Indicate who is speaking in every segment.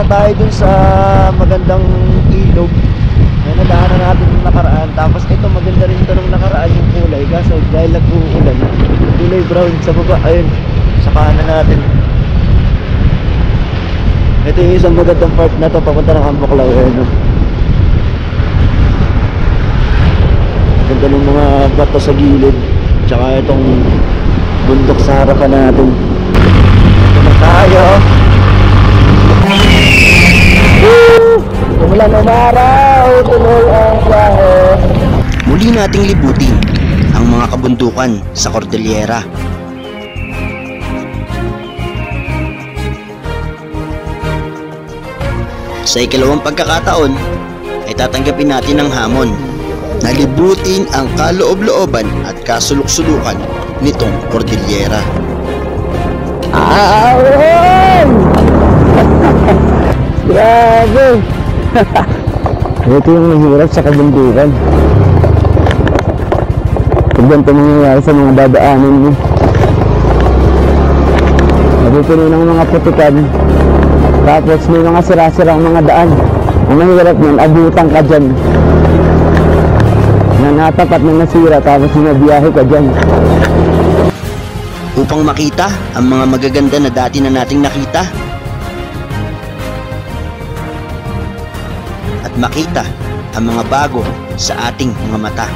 Speaker 1: na tayo dun sa magandang ilog na nadaanan natin nung nakaraan. Tapos ito maganda rin ito nung nakaraan yung kulay, kaso dahil nag-uulan kulay brown sa baba. Ayun, sa kanan natin. Ito yung isang magandang part na to papunta ng Ambuklaw. Ayun, ganda ng mga bato sa gilid, tsaka itong bundok sa harapan natin. Ito na tayo. Umulan umaraw, tuloy ang biyahe.
Speaker 2: Muli nating libutin ang mga kabundukan sa Cordillera. Sa ikalawang pagkakataon ay tatanggapin natin ang hamon na libutin ang kaloob-looban at kasuluk-sulukan nitong Cordillera.
Speaker 1: Awon! Grabe! Ito yung mahirap sa kabundukan. Tignan ito mangyayari sa mga dadaanin mo. Napupuno ng mga putikan. Tapos may mga sira-sirang mga daan. Ang mahirap yan, abutan ka dyan. Na natapat na nasira, tapos binabiyahe ka dyan.
Speaker 2: Upang makita ang mga magaganda na dati na nating nakita at makita ang mga bago sa ating mga mata.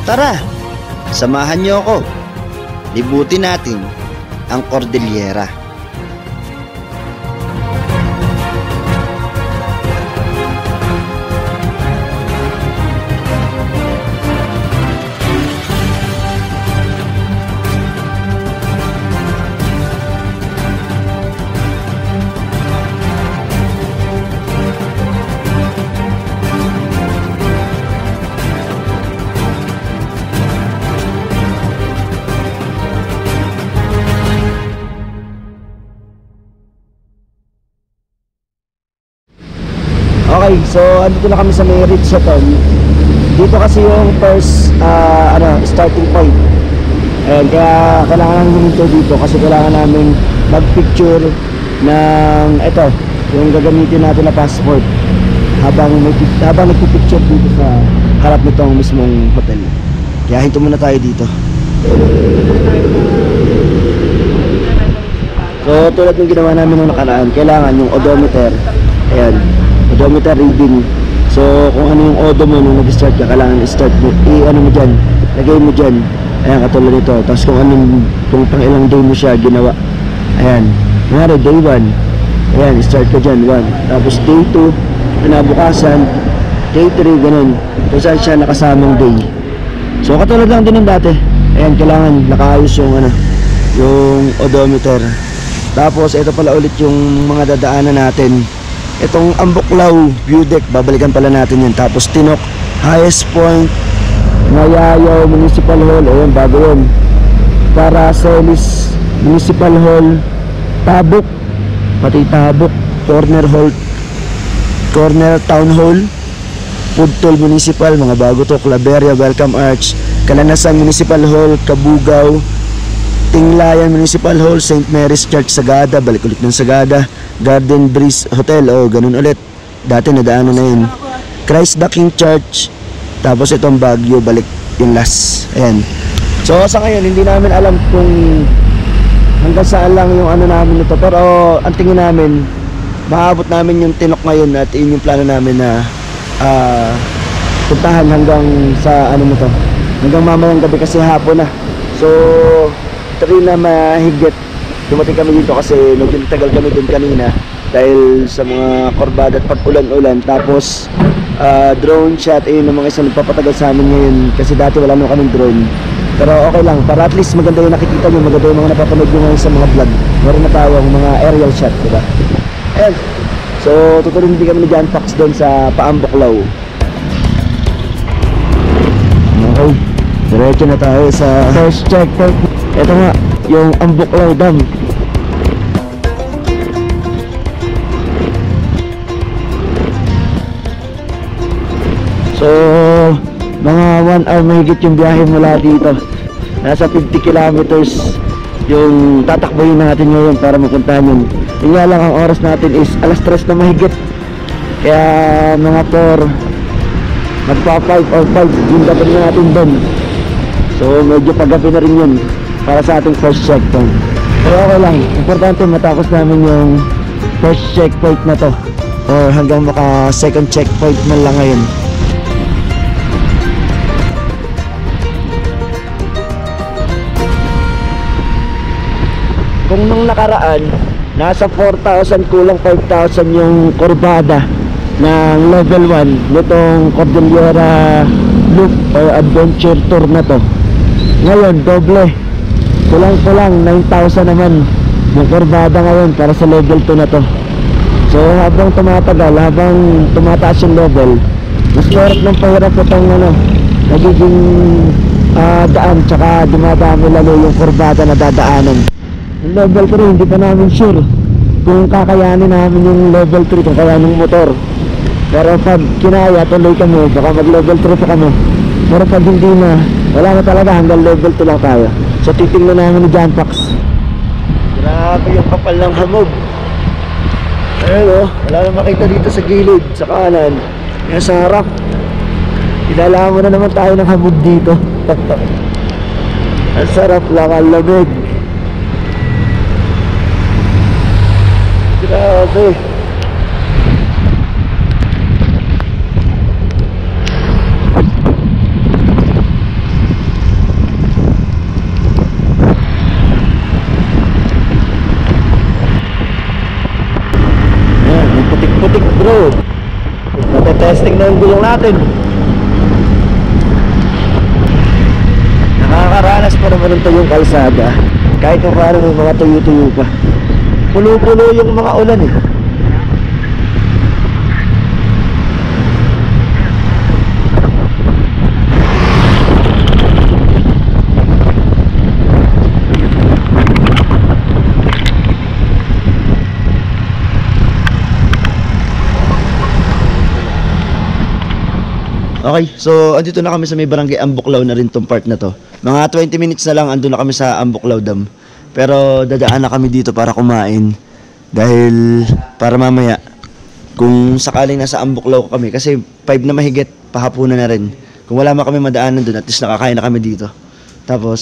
Speaker 2: Tara, samahan niyo ako. Libutin natin ang Cordillera.
Speaker 1: Okay, so andito na kami sa may Ridge Hotel. Dito kasi yung first starting point. Ayan, kaya kailangan namin huminto dito kasi kailangan namin mag-picture ng ito, yung gagamitin natin na passport habang nagpipicture dito sa harap nitong mismong hotel. Kaya hinto muna tayo dito. So tulad ng ginawa namin nung nakaraan, kailangan yung odometer. Ayan, odometer reading. So kung ano yung odo mo nung nag-start ka, kailangan i-start mo, ano mo dyan, lagay mo dyan. Ayan, katulad nito. Tapos kung pang ilang day mo siya ginawa. Ayan, nangyari day 1. Ayan, start ka dyan, 1. Tapos day 2, kinabukasan, day 3, ganun. Kung saan siya nakasamang day. So katulad lang din ng dati. Ayan, kailangan nakaayos yung yung odometer. Tapos ito pala ulit yung mga dadaanan natin. Itong Ambuklaw view deck, babalikan pala natin yan. Tapos Tinok, highest point, Mayayaw Municipal Hall, ayun, bago yun. Paracelis Municipal Hall, Tabuk, pati Tabuk, Corner Town Hall, Pudtol Municipal, mga bago to, Claveria Welcome Arch, Kalanasan Municipal Hall, Kabugaw, Tinglayan Municipal Hall, St. Mary's Church, Sagada, balik ulit ng Sagada, Garden Breeze Hotel, ganun ulit, dati nadaanan na yun, Christ the King Church. Tapos itong Baguio, balik yung last. Ayan. So sa ngayon hindi namin alam kung hanggang saan lang yung namin nito, pero ang tingin namin maabot namin yung Tinok ngayon at yun yung plano namin na puntahan hanggang sa hanggang mamayang gabi kasi hapon na. So ito rin na mahigit dumating kami dito kasi medyo tagal kami dun kanina dahil sa mga korbada at pag-ulan-ulan. Tapos drone shot, ayun ang mga isang nagpapatagal sa amin ngayon kasi dati wala naman kaming drone. Pero okay lang, para at least maganda yung nakikita nyo, maganda yung mga napapanood nyo ngayon sa mga vlog. Meron na tawang mga aerial shot, diba? Ayan, so tutuloy din kami ni John Fox doon sa Paambuklaw. Okay, diretso na tayo sa first checkpoint. Ito nga, yung Ambuklaw Dam. So mga 1 hour mahigit yung biyahe mula dito. Nasa 50 kilometers yung tatakbuhin natin ngayon para mapuntahan yun. Yun nga lang, ang oras natin is alas 3 na mahigit. Kaya mga 4, magpa 5 or 5 yung dapat na natin doon. So medyo paggabi na rin yun para sa ating first checkpoint. Pero okay lang, importante matapos namin yung first checkpoint na to, or hanggang maka second checkpoint man lang ngayon. Kung nung nakaraan, nasa 4,000 kulang 5,000 yung kurbada ng level 1 nitong Cordillera Loop or Adventure Tour na to. Ngayon, doble. Kulang 9,000 naman yung kurbada ngayon para sa level 2 na to. So habang tumatagal, habang tumataas yung level, mas mahirap ng pahirap itong nagiging daan, tsaka dumadami lalo yung kurbada na dadaanan. Yung level 3, hindi pa namin sure kung kakayanin namin yung level 3, kung kaya ng motor. Pero pag kinaya, tuloy kami, baka mag level 3 pa kami. Pero pag hindi na, wala na talaga, hanggang level 2 lang kaya. So titingnan namin ni John Pax. Grabe yung kapal ng hamog. Ayun o, wala na makita dito sa gilid, sa kanan. Kaya sa harap, ilalaman mo na naman tayo ng hamog dito. Ang sarap lang, ang lamig. Grabe. Putik bro, natetesting na yung gulong natin. Nakakaranas pa naman ito yung kalsada, kahit kung paano may mga tuyo-tuyo pa. Pulo-pulo yung mga ulan eh.
Speaker 2: Okay, so andito na kami sa may barangay Ambuklaw na rin tong part na to. Mga 20 minutes na lang andun na kami sa Ambuklaw Dam. Pero dadaan na kami dito para kumain. Dahil para mamaya, kung sakaling nasa Ambuklaw kami, kasi 5 na mahigit, pahapunan na rin. Kung wala man kami madaanan dun, at least nakakain na kami dito. Tapos,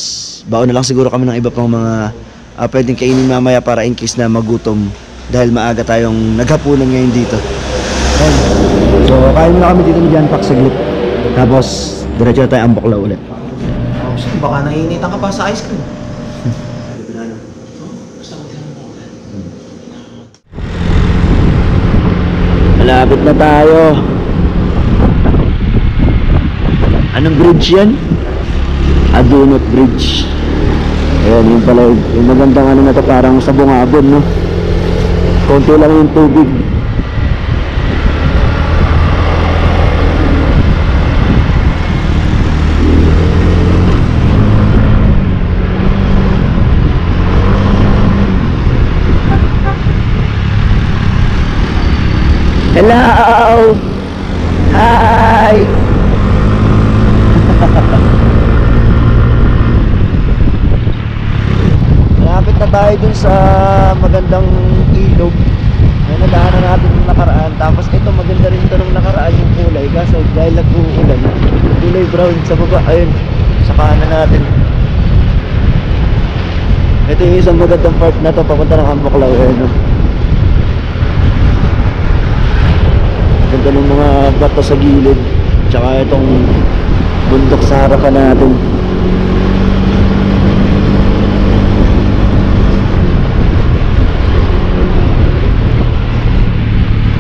Speaker 2: baon na lang siguro kami ng iba pang mga pwedeng kainin mamaya para in case na magutom. Dahil maaga tayong naghapunan ngayon dito.
Speaker 1: So kain na kami dito ni John Pax saglit. Tapos diretso na tayo Ambuklaw ulit.
Speaker 3: Baka nainitan ka pa sa ice cream.
Speaker 1: Malapit na tayo. Anong bridge yan? Adunot Bridge. Ayan, yun pala yung magandang ano na to, parang sa Bungabon, no? Konti lang yung tubig. Hello! Hi! Malapit na tayo dun sa magandang ilog na nadaanan natin nung nakaraan. Tapos ito, maganda rin ito nung nakaraan yung kulay. Kaso dahil nag-uulan, kulay brown sa baba. Ayun, sa kanan natin. Ito yung isang magandang part na to, papunta ng Ambuklaw. Ayun, no? Ganda ng mga bato sa gilid, tsaka itong bundok sa harapan natin.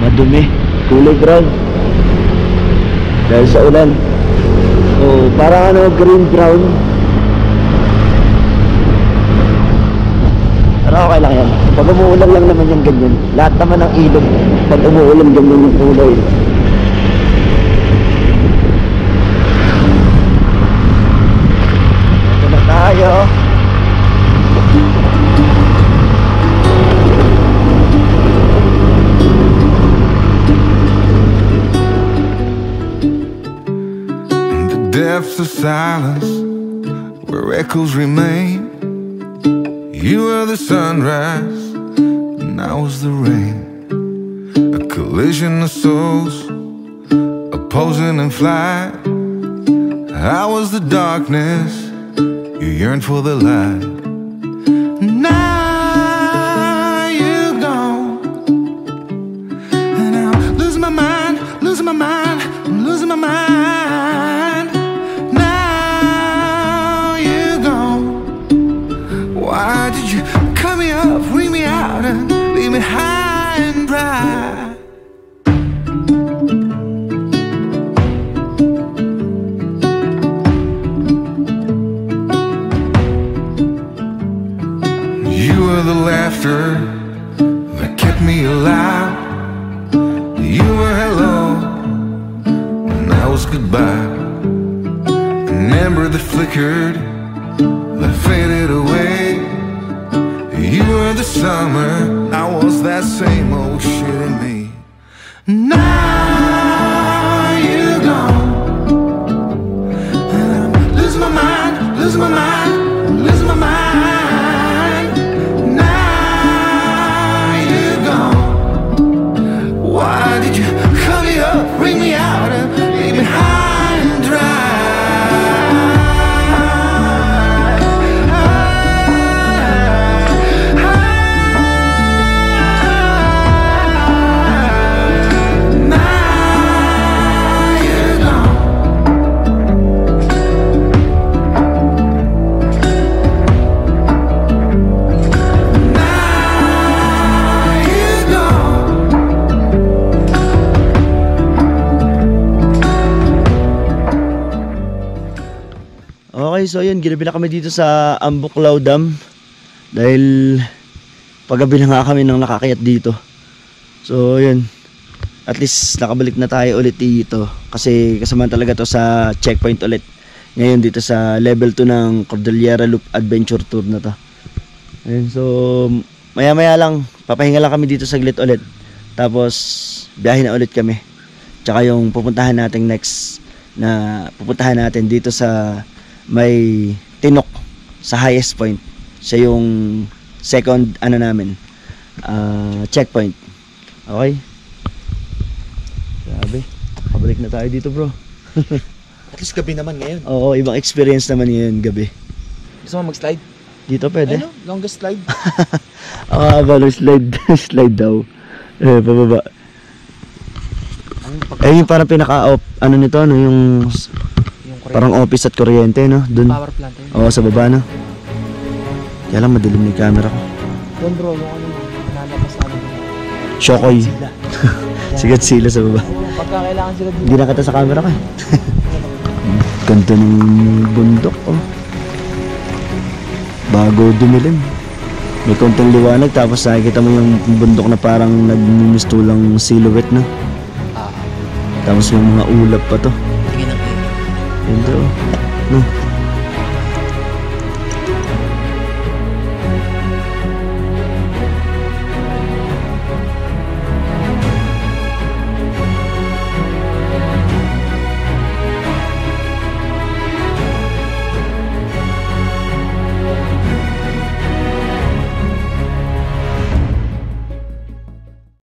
Speaker 1: Madumi, kulay brown dahil sa ulan. So parang ano, green brown. Pero okay lang yan. Pag umuulan lang naman yung ganyan. Lahat naman ng ilog, pag umuulan ganyan yung kulay. Ito na tayo.
Speaker 4: In the depths of silence, where echoes remain, You were the sunrise, and I was the rain. A collision of souls, opposing in flight. I was the darkness, you yearned for the light. Now you're gone, and I'm losing my mind, losing my mind, I'm losing my mind. Now you're gone. Why did you cut me up, bring me out, and leave me high and dry? You were the laughter that kept me alive. You were hello, and I was goodbye. An ember that flickered, that faded away. You were the summer, I was that same old shit in me. Now you're gone, and I'm losing my mind, losing my mind, losing my mind. Now you're gone. Why did you cut me up, bring me out, and leave me high and dry?
Speaker 2: Okay, so yun, ginabi na kami dito sa Ambuklaw Dam dahil paggabi na nga kami nang nakakayat dito. So yun, at least nakabalik na tayo ulit dito kasi kasama talaga to sa checkpoint ulit ngayon dito sa level 2 ng Cordillera Loop Adventure Tour na to. Ayun, so maya maya lang papahinga lang kami dito saglit ulit, tapos biyahe na ulit kami. Tsaka yung pupuntahan natin next na pupuntahan natin dito sa may Tinok sa highest point. Siya yung second ano namin checkpoint. Okay, grabe, pabalik na tayo dito bro.
Speaker 3: At least gabi naman ngayon.
Speaker 2: Oo, ibang experience naman ngayon gabi.
Speaker 3: Gusto mo mag-slide?
Speaker 2: Dito pwede?
Speaker 3: Ano? Longest slide?
Speaker 2: Balo slide. Slide daw. Pababa. Yung parang ano nito, ano yung parang office at kuryente, no? Dun.
Speaker 3: Power plant.
Speaker 2: Oo, sa baba, no? Kaya lang madilim na yung camera ko.
Speaker 3: Doon bro, yung ano mo, nalabas sa ano mo.
Speaker 2: Shokoy. Sigat sila sa baba.
Speaker 3: Pagka kailangan sila dito.
Speaker 2: Hindi na kita sa camera ko. Ganda ng bundok, oh. Bago dumilim. May konting liwanag, tapos nakikita mo yung bundok na parang nagmimistulang silhouette, no? Tapos yung mga ulap pa to.
Speaker 3: Tingin ang
Speaker 2: Ganda, oh. No?